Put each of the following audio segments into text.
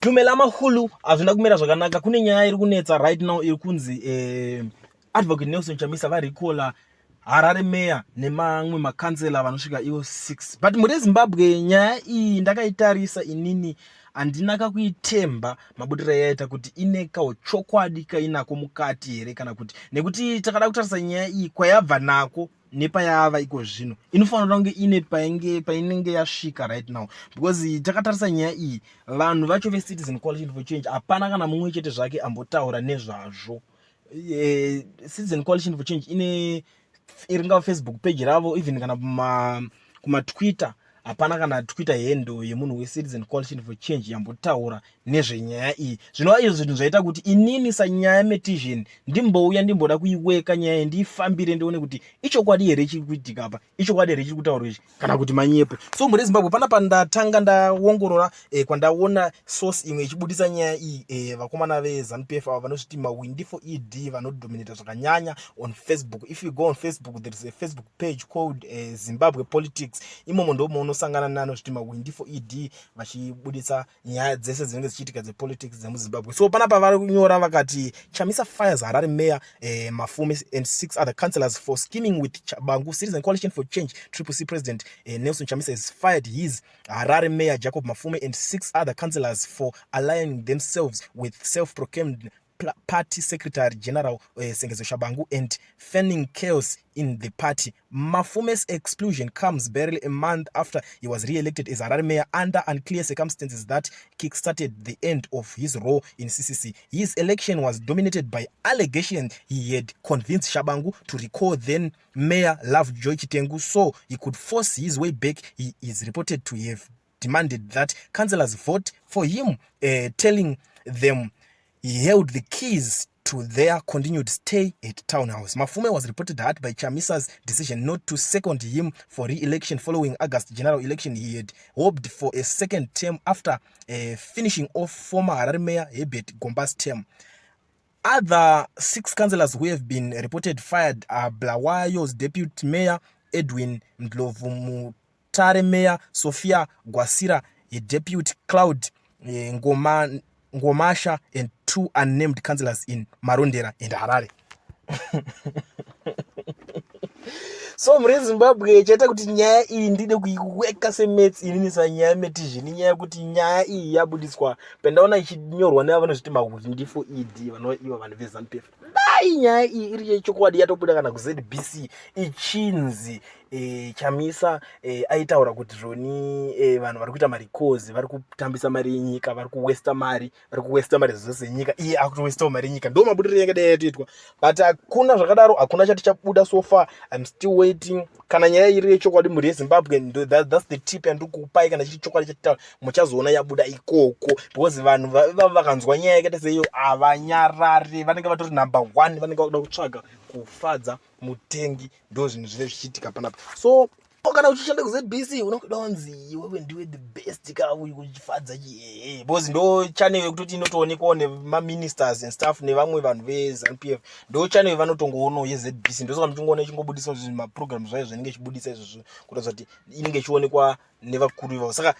tumela mahulu azvina kumira zvakanaka. Kune nyaya iri kunetsa right now iri kunzi advocate Nelson Chamisa varikola Harare mayor nemamwe makansela vanosvika ivo 6. But muri Zimbabwe nyaya iyi ndakaitarisa inini handina kakuitemba mabudiro yaita kuti ine kauchokwadi kainako mukati here kana kuti, nekuti takada kutarisa nyaya iyi kwayabva nako nepayava iko zvino inofanira kunge ine painenge yasvika right now, because takatarisa nyaya iyi vanhu vacho veCitizen Coalition for Change hapana kana mumwe chete zvake ambotaura nezvazvo. Citizen Coalition for Change ine iringa Facebook page ravo, even kana kuma Twitter hapana kana Twitter hendo yemunhu weCitizen Coalition for Change yambotaura nezvenyaya iyi. Zvinova izvo zvinhu zvaita kuti inini sanyaya metizhen ndimbouya ndimboda kuiweka nyaya iyi ndiifambire ndione kuti ichokwadi here chiri kuitika apa, ichokwadi here chiri kutaurwa ichi kana kuti manyepo. So muri Zimbabwe panapa ndatanga ndaongorora kwandaona source imwe ichibudisa nyaya iyi, vakomana veZANU-PF ava vanosviti mawindi for ED vanodominata zvakanyanya on Facebook. If you go on Facebook, there is a Facebook page called Zimbabwe Politics. Imomo ndomo unosangana nano zviti mawindi for ED vachibudisa nyaya dzese dzinenge dzichiitika dzepolitics dzemuZimbabwe. So panapa vari kunyora vakati Chamisa fires Harare mayor Mafume and 6 other councillors for scheming with Chabangu. Citizen Coalition for Change CCC president Nelson Chamisa has fired his Harare mayor Jacob Mafume and 6 other councillors for aligning themselves with self-proclaimed party secretary general Sengezo Shabangu and fanning chaos in the party. Mafume's exclusion comes barely a month after he was re-elected as Harare mayor under unclear circumstances that kick-started the end of his role in CCC. His election was dominated by allegations he had convinced Shabangu to recall then mayor Lovejoy Chitengu so he could force his way back. He is reported to have demanded that councillors vote for him, telling them he held the keys to their continued stay at Townhouse. Mafume was reported hurt by Chamisa's decision not to second him for re-election following August general election. He had hoped for a second term after finishing off former Harare mayor Herbert Gomba's term. Other 6 councillors who have been reported fired are Blawayo's deputy mayor Edwin Ndlovu, Mutare mayor Sophia Gwasira, a deputy Cloud Ngomasha, and 2 unnamed councillors in Marondera and Harare. So muri Zimbabwe chaita kuti nyaya iyi ndide kuiweka semetsi inini sanyaya metizhini, nyaya kuti nyaya iyi yabudiswa pendaona ichinyorwa nevanozviti mawindi for ED ivo vanhu veZANU-PF. Dai nyaya iyi iri yechokwadi yatobuda kana kuZBC ichinzi Chamisa aitaura kuti zvoni vanhu vari kuita marikozi, vari kutambisa mari yenyika, vari kuwesta mari zvose yenyika, iye akutowestawo mari yenyika. Ndo mabudiro yakadai yatoitwa, but hakuna zvakadaro, hakuna chati chabuda so far. I'm still waiting. Kana nyaya iri yechokwadi muri yeZimbabwe, that's the tip yandikupai. Kana chiri chokwadi chatitaura muchazoona yabuda ikoko, because vanhu vakanzwa nyaya yakaita seiyo havanyarari, vanenge vatori number 1, vanenge vakuda kutsvaga kufadza mutengi. Ndo zvinhu zvine zvichiitika panapa. So kana uchishanda kuZBC unokuda kunzi iwewe ndiwe the best kana uchifadza because ndo channel yekutoti inotoonekwawo nemaministers and stuff nevamwe vanhu veZANU-PF. Ndo channel vanotongoonawo yeZBC. Ndo saka muchingoona ichingobudisa zvimaprogram zvayo zvinenge ichibudisa izvozvo kuratidza kuti inenge ichionekwa nevakuru ivavo. Saka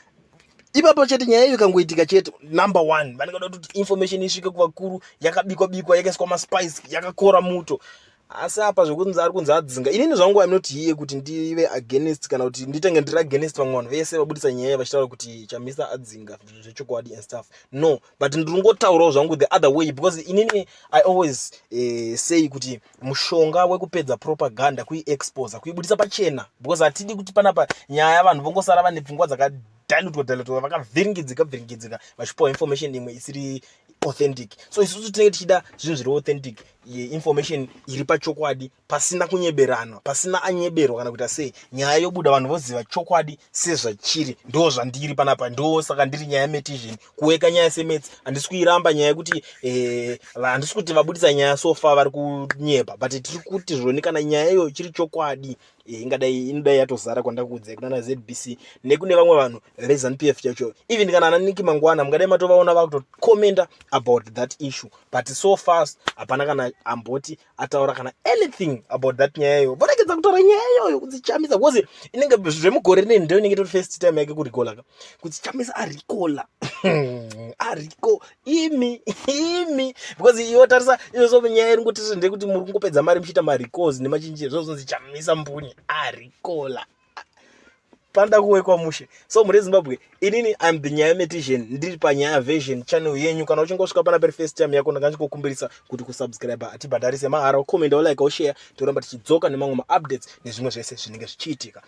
ipapo chete nyaya iyo ikangoitika chete, number 1 vanenge vada kuti information isvike kuvakuru, yakabikwa yakaiswa maspice, yakakora muto. Asi apa zvokunzi ari kunzi Adzinga, inini zvangu I'm not here kuti ndive against kana kuti nditenge ndiri against vamwe vanhu vese vabudisa nyaya vachitaura kuti Chamisa Adzinga zvechokwadi and stuff. No, but ndiringotaurawo zvangu the other way, because inini I always say kuti mushonga wekupedza propaganda kuiexpose, kuibudisa pachena, because hatidi kuti panapa nyaya vanhu vongosara vane pfungwa dzakadilutwa vakavhiringidzika vachipiwa information imwe isiri authentic. So isusu tinenge tichida zvinhu zviri authentic, information iri pachokwadi, pasina kunyeberana, pasina anyeberwa kana kuti sei. Nyaya yobuda vanhu voziva chokwadi sezvachiri. Ndo zvandiri panapa, ndo saka ndiri nyaya metizheni kuweka nyaya semetsi. Handisi kuiramba nyaya kuti handisi kuti vabudisa nyaya so far vari kunyepa, but tiri kuti zvoni kana nyaya iyo chiri chokwadi inodai yatozara kwandakuudza kunana ZBC nekune vamwe vanhu veZANU-PF chacho. Even kana Niki Mangwana mungadai matovaona vakutokomenta about that issue, but so fast hapana kana amboti ataura kana anything about that nyaya iyo. Voregedza kutaura nyaya iyoyo kuti Chamisa, because inenge zvemugore rineri ndo inenge tori first time yake kurikola kuti Chamisa arikola ariko imi because iwo tarisa izo nyaya iri kuti zvende kuti muri kungopedza mari muchiita maricalls nemachinjiro zvozonzi Chamisa mbunyi arikola panda kuwekwa mushe. So muri Zimbabwe inini I'm the Nyaya Metician, ndiri paNyaya Version channel yenyu. Kana uchingosvika pana per first time yako ndakachikukumbirisa kuti kusubscribe atibhadharise mahara, comment, like, share, toramba tichidzoka nemamwe ma updates nezvimwe zvese zvinenge zvichiitika.